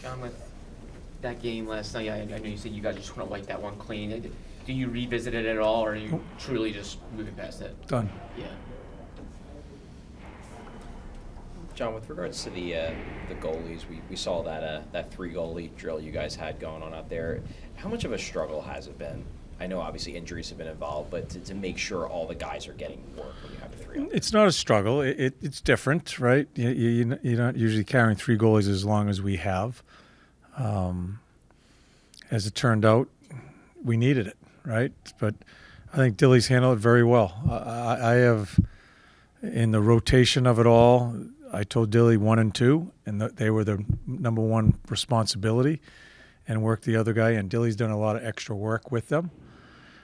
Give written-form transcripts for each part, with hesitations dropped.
John, with that game last night, I know you said you guys just want to wipe that one clean. Do you revisit it at all, or are you truly just moving past it? Done. Yeah. John, with regards to the goalies, we saw that 3 goalie drill you guys had going on out there. How much of a struggle has it been? I know obviously injuries have been involved, but to make sure all the guys are getting work when you have a 3 on. It's not a struggle. It's different, right? You're not usually carrying 3 goalies as long as we have. As it turned out, we needed it, right? But I think Dilly's handled it very well. I have, in the rotation of it all, I told Dilly 1 and 2, and they were the number 1 responsibility, and worked the other guy. And Dilly's done a lot of extra work with them,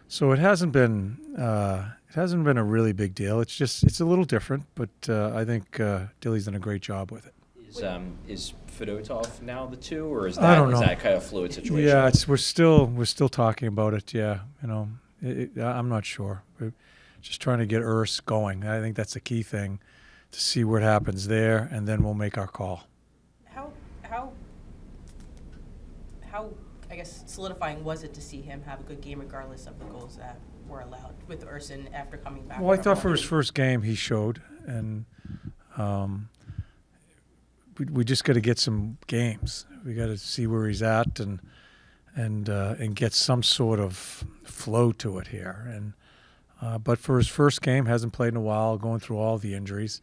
so it hasn't been a really big deal. It's a little different, but I think Dilly's done a great job with it. Is Fedotov now the 2, or is I don't know. that kind of fluid situation? Yeah, we're still talking about it. Yeah, I'm not sure. We're just trying to get Urs going. I think that's the key thing, to see what happens there, and then we'll make our call. How I guess solidifying was it to see him have a good game regardless of the goals that were allowed with Urson after coming back? Well, I thought for his first game he showed, and we just got to get some games. We got to see where he's at and get some sort of flow to it here. And but for his first game, hasn't played in a while, going through all the injuries.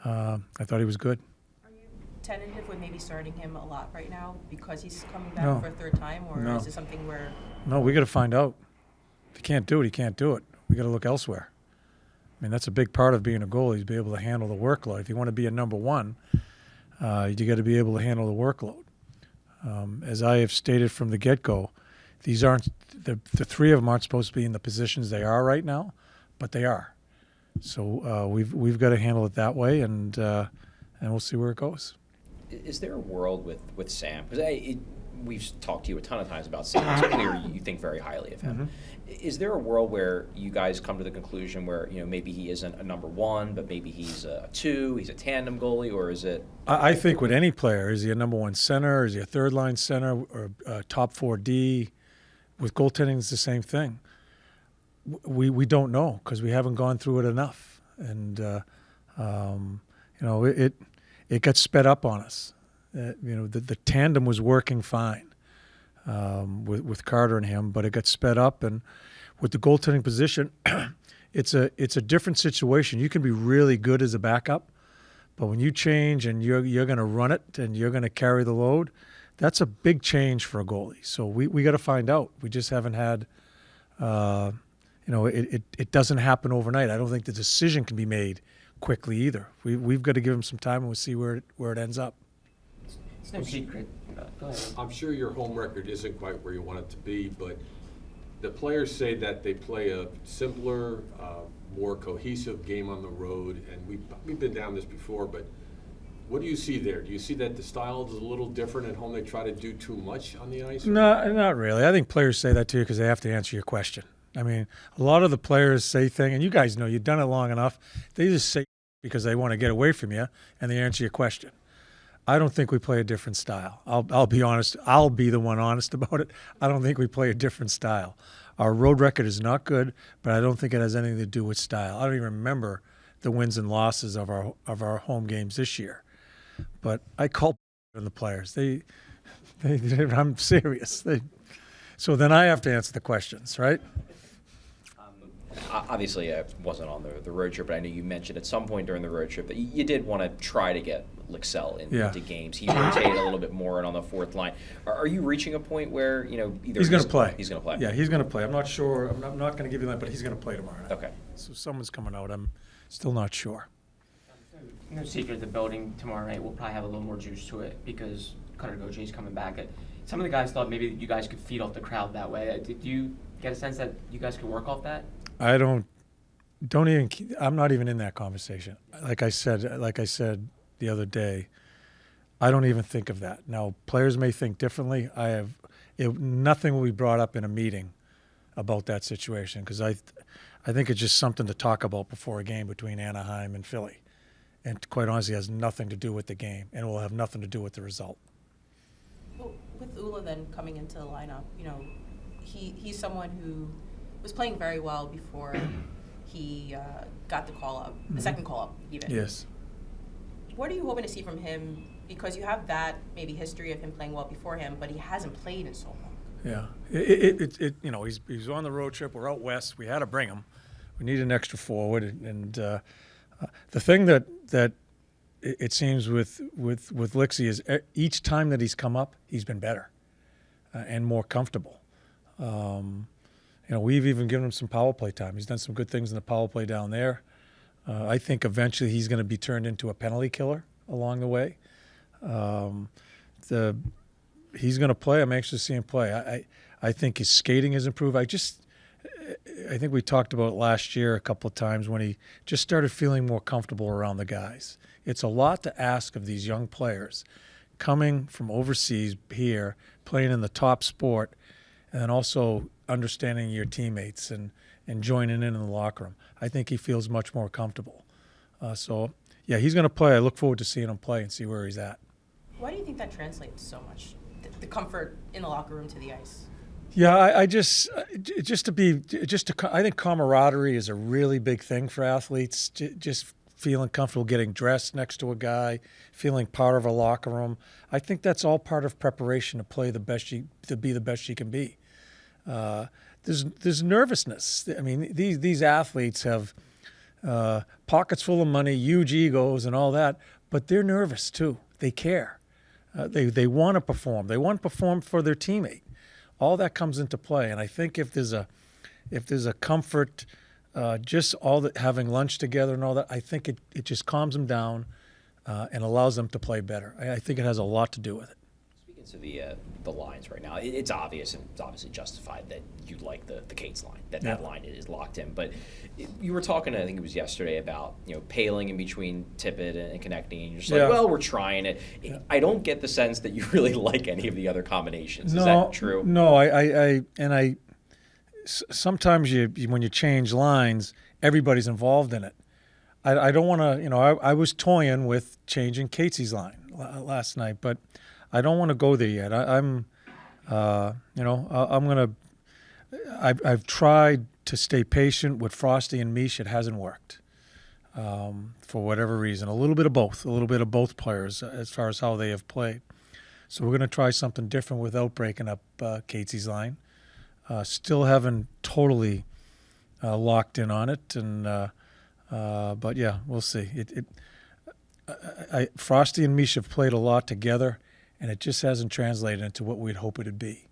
I thought he was good. Are you tentative with maybe starting him a lot right now because he's coming back No. for a third time, or No. is it something where? No, we got to find out. If he can't do it, he can't do it. We got to look elsewhere. I mean, that's a big part of being a goalie, is be able to handle the workload. If you want to be a number 1, you got to be able to handle the workload. As I have stated from the get-go, these aren't the 3 of them aren't supposed to be in the positions they are right now, but they are. So we've got to handle it that way, and we'll see where it goes. Is there a world with Sam? Because we've talked to you a ton of times about Sam. It's clear you think very highly of him. Mm-hmm. Is there a world where you guys come to the conclusion where maybe he isn't a number 1, but maybe he's a 2, he's a tandem goalie, or is it? I think with any player, is he a number 1 center, is he a third-line center, or a top 4D? With goaltending, it's the same thing. We don't know because we haven't gone through it enough, and it got sped up on us. The tandem was working fine with Carter and him, but it got sped up, and with the goaltending position, it's a different situation. You can be really good as a backup, but when you change and you're going to run it and you're going to carry the load, that's a big change for a goalie. So we got to find out. We just haven't had. It doesn't happen overnight. I don't think the decision can be made quickly either. We've got to give him some time, and we'll see where it ends up. It's no secret. Go ahead. I'm sure your home record isn't quite where you want it to be, but the players say that they play a simpler, more cohesive game on the road, and we've been down this before, but what do you see there? Do you see that the style is a little different at home? They try to do too much on the ice? No, not really. I think players say that too because they have to answer your question. I mean, a lot of the players say things, and you guys know, you've done it long enough, they just say because they want to get away from you, and they answer your question. I don't think we play a different style. I'll be honest. I'll be the one honest about it. I don't think we play a different style. Our road record is not good, but I don't think it has anything to do with style. I don't even remember the wins and losses of our home games this year. But I call on the players. I'm serious. So then I have to answer the questions, right? Obviously, I wasn't on the road trip, but I know you mentioned at some point during the road trip that you did want to try to get Lixell into games. He rotated a little bit more and on the 4th line. Are you reaching a point where either he's going to play? He's going to play. Yeah, he's going to play. I'm not sure. I'm not going to give you that, but he's going to play tomorrow night. Okay. So someone's coming out. I'm still not sure. No secret, the building tomorrow night will probably have a little more juice to it because Cutter Gauthier is coming back. Some of the guys thought maybe you guys could feed off the crowd that way. Did you get a sense that you guys could work off that? I don't even. I'm not even in that conversation. Like I said the other day, I don't even think of that. Now, players may think differently. Nothing will be brought up in a meeting about that situation because I think it's just something to talk about before a game between Anaheim and Philly. And quite honestly, it has nothing to do with the game, and will have nothing to do with the result. Well, with Ula then coming into the lineup, you know, he's someone who was playing very well before he got the call up, the second call up even. Yes. What are you hoping to see from him? Because you have that maybe history of him playing well before him, but he hasn't played in so long. Yeah. You know, he's on the road trip. We're out west. We had to bring him. We need an extra forward. And the thing that it seems with Lixie is each time that he's come up, he's been better and more comfortable. You know, we've even given him some power play time. He's done some good things in the power play down there. I think eventually he's going to be turned into a penalty killer along the way. He's going to play. I'm anxious to see him play. I think his skating has improved. I think we talked about it last year a couple of times when he just started feeling more comfortable around the guys. It's a lot to ask of these young players coming from overseas here, playing in the top sport, and then also understanding your teammates and joining in the locker room. I think he feels much more comfortable. So, yeah, he's going to play. I look forward to seeing him play and see where he's at. Why do you think that translates so much, the comfort in the locker room to the ice? Yeah, I think camaraderie is a really big thing for athletes. Just feeling comfortable getting dressed next to a guy, feeling part of a locker room. I think that's all part of preparation to play to be the best you can be. There's nervousness. I mean, these athletes have pockets full of money, huge egos, and all that, but they're nervous too. They care. They want to perform. They want to perform for their teammate. All that comes into play, and I think if there's a comfort, just having lunch together and all that, I think it just calms them down and allows them to play better. I think it has a lot to do with it. Speaking to the lines right now, it's obvious and it's obviously justified that you like the Cates line, that line is locked in. But you were talking, I think it was yesterday, about paling in between Tippett and connecting, and you're just like, well, we're trying it. Yeah. I don't get the sense that you really like any of the other combinations. Is that true? No, sometimes when you change lines, everybody's involved in it. I don't want to, I was toying with changing Cates's line last night, but I don't want to go there yet. I've tried to stay patient with Frosty and Mish. It hasn't worked for whatever reason. A little bit of both players as far as how they have played. So we're going to try something different without breaking up Cates's line. Still haven't totally locked in on it, but yeah, we'll see. Frosty and Mish have played a lot together, and it just hasn't translated into what we'd hope it would be.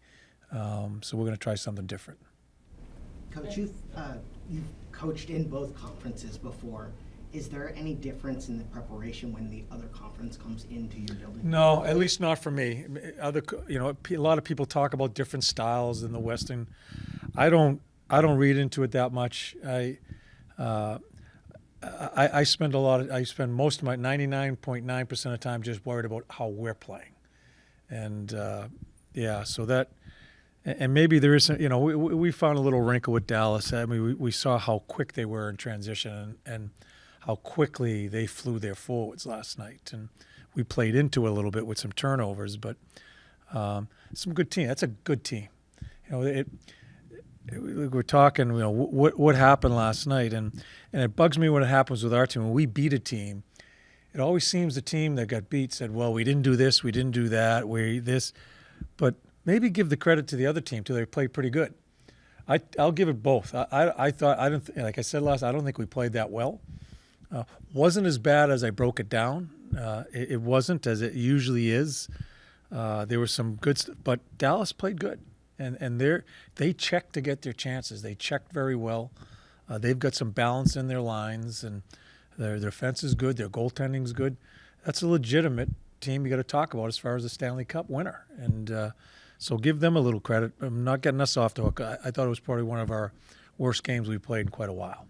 So we're going to try something different. Coach, you've coached in both conferences before. Is there any difference in the preparation when the other conference comes into your building? No, at least not for me. A lot of people talk about different styles in the Western. I don't read into it that much. I spend most of my 99.9% of the time just worried about how we're playing. And so that, and maybe there is, we found a little wrinkle with Dallas. I mean, we saw how quick they were in transition and how quickly they flew their forwards last night. And we played into it a little bit with some turnovers, but some good team. That's a good team. We're talking, what happened last night, and it bugs me when it happens with our team. When we beat a team, it always seems the team that got beat said, well, we didn't do this, we didn't do that, but maybe give the credit to the other team too. They played pretty good. I'll give it both. Like I said last, I don't think we played that well. Wasn't as bad as I broke it down. It wasn't as it usually is. There was some good stuff, but Dallas played good, and they checked to get their chances. They checked very well. They've got some balance in their lines, and their defense is good. Their goaltending is good. That's a legitimate team you got to talk about as far as the Stanley Cup winner, and so give them a little credit. I'm not getting us off the hook. I thought it was probably one of our worst games we played in quite a while.